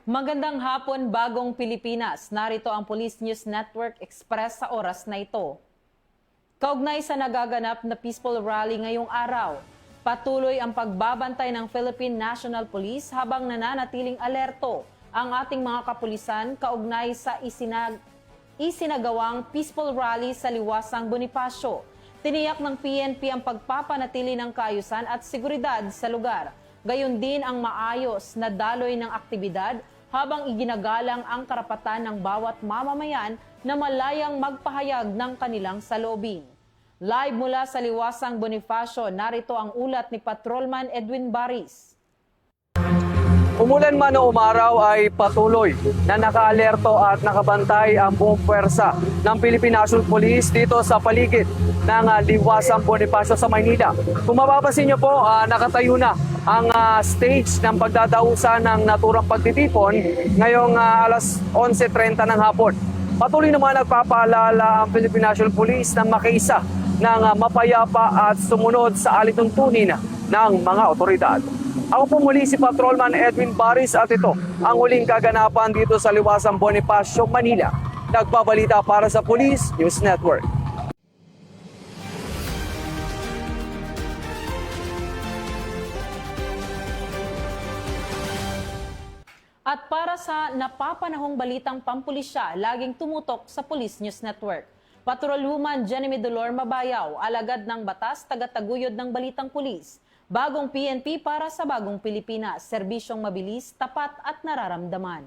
Magandang hapon, Bagong Pilipinas. Narito ang Police News Network Express sa oras na ito. Kaugnay sa nagaganap na peaceful rally ngayong araw, patuloy ang pagbabantay ng Philippine National Police habang nananatiling alerto ang ating mga kapulisan kaugnay sa isinagawang peaceful rally sa Liwasang Bonifacio. Tiniyak ng PNP ang pagpapanatili ng kaayusan at seguridad sa lugar. Gayon din ang maayos na daloy ng aktibidad habang iginagalang ang karapatan ng bawat mamamayan na malayang magpahayag ng kanilang saloobin. Live mula sa Liwasang Bonifacio, narito ang ulat ni Patrolman Edwin Baris. Umulan man o umaraw ay patuloy na nakaalerto at nakabantay ang buong puwersa ng Philippine National Police dito sa paligid ng Liwasang Bonifacio sa Maynila. Kung mapapansin niyo po, nakatayo na ang stage ng pagdadausan ng naturang pagtitipon ngayong alas 11:30 ng hapon. Patuloy naman nagpapaalala ang Philippine National Police na makiisa ng mapayapa at sumunod sa alituntunin ng mga otoridad. Ako po muli si Patrolman Edwin Baris at ito ang huling kaganapan dito sa Liwasang Bonifacio, Manila. Nagbabalita para sa Police News Network. At para sa napapanahong balitang pampulisya, laging tumutok sa Police News Network. Patrolwoman Jenny Medolor Mabayaw, alagad ng batas, tagataguyod ng balitang pulis. Bagong PNP para sa Bagong Pilipinas, serbisyong mabilis, tapat at nararamdaman.